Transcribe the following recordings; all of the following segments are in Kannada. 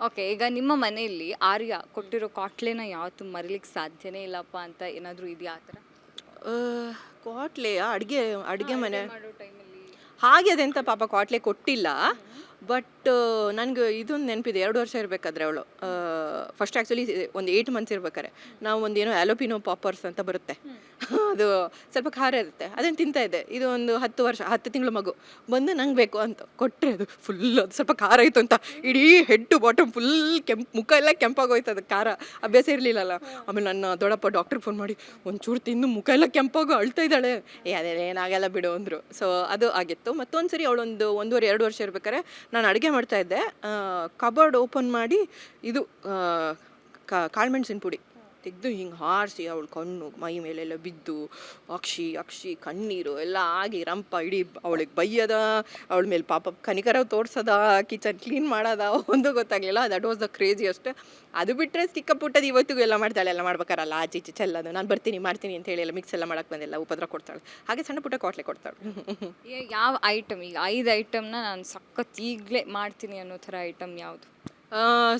ಓಕೆ, ಈಗ ನಿಮ್ಮ ಮನೆಯಲ್ಲಿ ಆರ್ಯ ಕೊಟ್ಟಿರೋ ಕಾಟ್ಲೆನ ಯಾವತ್ತೂ ಮರಿಲಿಕ್ಕೆ ಸಾಧ್ಯನೇ ಇಲ್ಲಪ್ಪ ಅಂತ ಏನಾದರೂ ಇದೆಯಾ ಆ ಥರ? ಕ್ವಾಟ್ಲೆ ಅಡುಗೆ ಅಡುಗೆ ಮನೆ ಮಾಡೋ ಟೈಮಲ್ಲಿ ಹಾಗೆ ಅದೆಂತ ಪಾಪ ಕ್ವಾಟ್ಲೆ ಕೊಟ್ಟಿಲ್ಲ. ಬಟ್ ನನಗೆ ಇದೊಂದು ನೆನಪಿದೆ. 2 ವರ್ಷ ಇರಬೇಕಾದ್ರೆ ಅವಳು ಫಸ್ಟ್ ಆ್ಯಕ್ಚುಲಿ ಒಂದು 8 ಮಂತ್ಸ್ ಇರ್ಬೇಕಾರೆ ನಾವು ಒಂದೇನೋ ಆ್ಯಲೋಪಿನೋ ಪಾಪರ್ಸ್ ಅಂತ ಬರುತ್ತೆ, ಅದು ಸ್ವಲ್ಪ ಖಾರ ಇರುತ್ತೆ, ಅದನ್ನು ತಿಂತಾ ಇದ್ದೆ. ಇದು ಒಂದು 10 ತಿಂಗಳು ಮಗು ಬಂದು ನಂಗೆ ಬೇಕು ಅಂತ ಕೊಟ್ಟರೆ ಅದು ಫುಲ್ ಅದು ಸ್ವಲ್ಪ ಖಾರ ಇತ್ತು ಅಂತ ಇಡೀ ಹೆಡ್ ಟು ಬಾಟಮ್ ಫುಲ್ ಮುಖ ಎಲ್ಲ ಕೆಂಪಾಗೋಯ್ತು, ಅದು ಖಾರ ಅಭ್ಯಾಸ ಇರಲಿಲ್ಲಲ್ಲ. ಆಮೇಲೆ ನನ್ನ ದೊಡ್ಡಪ್ಪ ಡಾಕ್ಟ್ರಿಗೆ ಫೋನ್ ಮಾಡಿ ಒಂಚೂರು ತಿಂದು ಮುಖ ಎಲ್ಲ ಕೆಂಪಾಗೋ ಅಳ್ತಾ ಇದ್ದಾಳೆ. ಅದೇನಾಗೆಲ್ಲ ಬಿಡು ಅಂದರು. ಸೊ ಅದು ಆಗಿತ್ತು. ಮತ್ತೊಂದು ಸರಿ ಅವಳೊಂದು 1.5-2 ವರ್ಷ ಇರ್ಬೇಕಾರೆ ನಾನು ಅಡುಗೆ ಮಾಡ್ತಾಯಿದ್ದೆ, ಕಬೋರ್ಡ್ ಓಪನ್ ಮಾಡಿ ಇದು ಕಾಳುಮೆಣ್ಸಿನ ಪುಡಿ ತೆಗೆದು ಹಿಂಗೆ ಹಾರಿಸಿ ಅವಳು ಕಣ್ಣು ಮೈ ಮೇಲೆಲ್ಲ ಬಿದ್ದು ಅಕ್ಷಿ ಕಣ್ಣೀರು ಎಲ್ಲ ಆಗಿ ರಂಪ ಇಡೀ ಅವಳಿಗೆ ಬೈಯದ, ಅವಳ ಮೇಲೆ ಪಾಪ ಕನಿಕರ ತೋರ್ಸೋದ, ಕಿಚನ್ ಕ್ಲೀನ್ ಮಾಡೋದ, ಒಂದು ಗೊತ್ತಾಗಲಿಲ್ಲ. ದಟ್ ವಾಸ್ ದ ಕ್ರೇಜಿ ಅಷ್ಟೇ. ಅದು ಬಿಟ್ಟರೆ ಚಿಕ್ಕ ಪುಟ್ಟದು ಇವತ್ತಿಗೂ ಎಲ್ಲ ಮಾಡ್ತಾಳೆ. ಎಲ್ಲ ಮಾಡ್ಬೇಕಾರಲ್ಲ ಆಚೆ ಈಚೆ ಚೆಲ್ಲೋದು, ನಾನು ಮಾಡ್ತೀನಿ ಅಂತ ಹೇಳಿ ಎಲ್ಲ ಮಿಕ್ಸ್ ಎಲ್ಲ ಮಾಡೋಕ್ಕೆ ಬಂದಿಲ್ಲ, ಉಪದ್ರ ಕೊಡ್ತಾಳೆ. ಹಾಗೆ ಸಣ್ಣ ಪುಟ್ಟ ಕ್ವಾಟ್ಲೆ ಕೊಡ್ತಾಳೆ. ಯಾವ ಐಟಮ್, ಈಗ 5 ಐಟಮ್ನ ನಾನು ಸಖತ್ ಈಗಲೇ ಮಾಡ್ತೀನಿ ಅನ್ನೋ ಥರ ಐಟಮ್ ಯಾವುದು?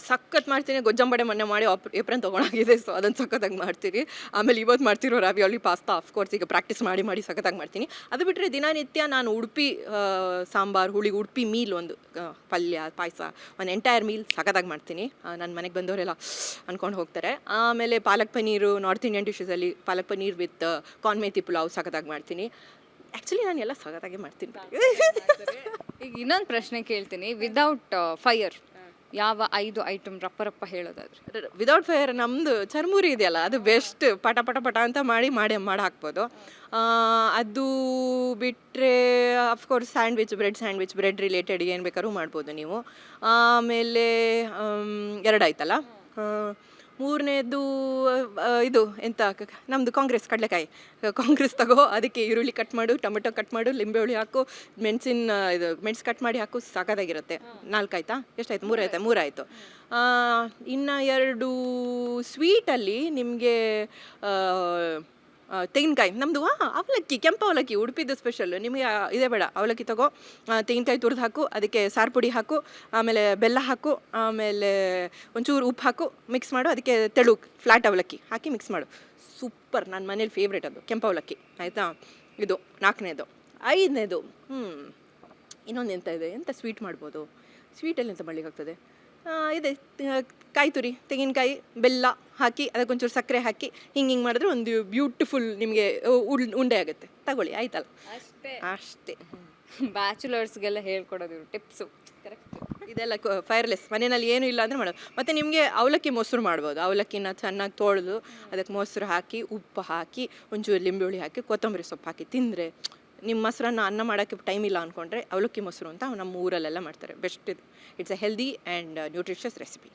ಸಖತ್ ಮಾಡ್ತೀನಿ. ಗೊಜ್ಜಂಬಡೆ ಮೊನ್ನೆ ಮಾಡಿ ಏಪ್ರಿಲ್ ತೊಗೊಂಡಾಗಿದೆ, ಸೊ ಅದನ್ನು ಸಖತ್ತಾಗಿ ಮಾಡ್ತೀನಿ. ಆಮೇಲೆ ಇವತ್ತು ಮಾಡ್ತಿರೋ ರಾವಿಯೋಲಿ ಪಾಸ್ತಾ ಆಫ್ಕೋರ್ಸ್ ಈಗ ಪ್ರಾಕ್ಟೀಸ್ ಮಾಡಿ ಸಖತ್ತಾಗಿ ಮಾಡ್ತೀನಿ. ಅದು ಬಿಟ್ಟರೆ ದಿನನಿತ್ಯ ನಾನು ಉಡುಪಿ ಸಾಂಬಾರು, ಉಡುಪಿ ಮೀಲ್, ಒಂದು ಪಲ್ಯ, ಪಾಯಸ, ಒಂದು ಎಂಟೈರ್ ಮೀಲ್ ಸಖತ್ತಾಗಿ ಮಾಡ್ತೀನಿ. ನನ್ನ ಮನೆಗೆ ಬಂದವರೆಲ್ಲ ಅಂದ್ಕೊಂಡು ಹೋಗ್ತಾರೆ. ಆಮೇಲೆ ಪಾಲಕ್ ಪನ್ನೀರು, ನಾರ್ತ್ ಇಂಡಿಯನ್ ಡಿಶಸಲ್ಲಿ ಪಾಲಕ್ ಪನ್ನೀರ್ ವಿತ್ ಕಾನ್ಮೇತಿ ಪುಲಾವ್ ಸಖತ್ತಾಗಿ ಮಾಡ್ತೀನಿ. ಆ್ಯಕ್ಚುಲಿ ನಾನು ಎಲ್ಲ ಸಖತ್ತಾಗಿ ಮಾಡ್ತೀನಿ. ಈಗ ಇನ್ನೊಂದು ಪ್ರಶ್ನೆ ಕೇಳ್ತೀನಿ, ವಿದೌಟ್ ಫೈರ್ ಯಾವ 5 ಐಟಮ್ ರಪ್ಪ ಹೇಳೋದಾದ್ರೆ? ವಿದೌಟ್ ಫೈರ್ ನಮ್ಮದು ಚರ್ಮುರಿ ಇದೆಯಲ್ಲ, ಅದು ಬೆಸ್ಟ್. ಪಟ ಅಂತ ಮಾಡಿ ಹಾಕ್ಬೋದು. ಅದು ಬಿಟ್ಟರೆ of course bread sandwich, bread related ಏನು ಬೇಕಾದ್ರೂ ಮಾಡ್ಬೋದು ನೀವು. ಆಮೇಲೆ 2 ಆಯ್ತಲ್ಲ. 3ನೇದು ಇದು ಎಂತ ನಮ್ಮದು ಕಾಂಗ್ರೆಸ್ ತಗೋ, ಅದಕ್ಕೆ ಈರುಳ್ಳಿ ಕಟ್ ಮಾಡು, ಟೊಮೆಟೊ ಕಟ್ ಮಾಡು, ಲಿಂಬೆ ಹುಳಿ ಹಾಕು, ಮೆಣಸು ಕಟ್ ಮಾಡಿ ಹಾಕು, ಸಾಕಾಗಿರುತ್ತೆ. 4 ಆಯ್ತಾ? ಎಷ್ಟಾಯ್ತು? 3 ಆಯಿತು. ಇನ್ನು 2 ಸ್ವೀಟಲ್ಲಿ ನಿಮಗೆ ತೆಂಗಿನಕಾಯಿ, ನಮ್ಮದು ಅವಲಕ್ಕಿ, ಕೆಂಪು ಅವಲಕ್ಕಿ ಉಡುಪಿದ್ದು ಸ್ಪೆಷಲ್ಲು. ನಿಮಗೆ ಇದೇ ಬೇಡ, ಅವಲಕ್ಕಿ ತಗೋ, ತೆಂಗಿನಕಾಯಿ ತುರಿದು ಹಾಕು, ಅದಕ್ಕೆ ಸಾರು ಪುಡಿ ಹಾಕು, ಆಮೇಲೆ ಬೆಲ್ಲ ಹಾಕು, ಆಮೇಲೆ ಒಂಚೂರು ಉಪ್ಪು ಹಾಕು, ಮಿಕ್ಸ್ ಮಾಡು, ಅದಕ್ಕೆ ತೆಳು ಫ್ಲ್ಯಾಟ್ ಅವಲಕ್ಕಿ ಹಾಕಿ ಮಿಕ್ಸ್ ಮಾಡು. ಸೂಪರ್, ನನ್ನ ಮನೇಲಿ ಫೇವ್ರೇಟ್ ಅದು ಕೆಂಪು ಅವಲಕ್ಕಿ. ಆಯಿತಾ? ಇದು 4ನೇದು. 5ನೇದು ಇನ್ನೊಂದು ಎಂತ ಸ್ವೀಟ್ ಮಾಡ್ಬೋದು? ಸ್ವೀಟಲ್ಲಿ ಎಂತ ಮಾಡಲಿಕ್ಕಾಗ್ತದೆ? ಇದೆ ಕಾಯಿ ತುರಿ, ತೆಂಗಿನಕಾಯಿ, ಬೆಲ್ಲ ಹಾಕಿ, ಅದಕ್ಕೊಂಚೂರು ಸಕ್ಕರೆ ಹಾಕಿ ಹಿಂಗೆ ಮಾಡಿದ್ರೆ ಒಂದು ಬ್ಯೂಟಿಫುಲ್ ನಿಮಗೆ ಉಂಡೆ ಆಗುತ್ತೆ. ತಗೊಳ್ಳಿ, ಆಯ್ತಲ್ಲ, ಅಷ್ಟೇ. ಬ್ಯಾಚುಲರ್ಸ್ಗೆಲ್ಲ ಹೇಳ್ಕೊಡೋದು ಟಿಪ್ಸು. ಕರೆಕ್ಟ್. ಇದೆಲ್ಲ ಫೈರ್ಲೆಸ್, ಮನೆಯಲ್ಲಿ ಏನೂ ಇಲ್ಲ ಅಂದರೆ ಮಾಡೋದು. ಮತ್ತು ನಿಮಗೆ ಅವಲಕ್ಕಿ ಮೊಸರು ಮಾಡ್ಬೋದು. ಅವಲಕ್ಕಿನ ಚೆನ್ನಾಗಿ ತೊಳೆದು ಅದಕ್ಕೆ ಮೊಸರು ಹಾಕಿ, ಉಪ್ಪು ಹಾಕಿ, ಒಂಚೂರು ಲಿಂಬೆ ಹುಳಿ ಹಾಕಿ, ಕೊತ್ತಂಬರಿ ಸೊಪ್ಪು ಹಾಕಿ ತಿಂದರೆ, ನಿಮ್ಮ ಮೊಸರನ್ನ ಅನ್ನ ಮಾಡೋಕ್ಕೆ ಟೈಮ್ ಇಲ್ಲ ಅಂದ್ಕೊಂಡ್ರೆ ಅವಲಕ್ಕಿ ಮೊಸರು ಅಂತ ನಮ್ಮ ಊರಲ್ಲೆಲ್ಲ ಮಾಡ್ತಾರೆ. ಬೆಸ್ಟ್ ಇದು. It's A healthy and nutritious recipe.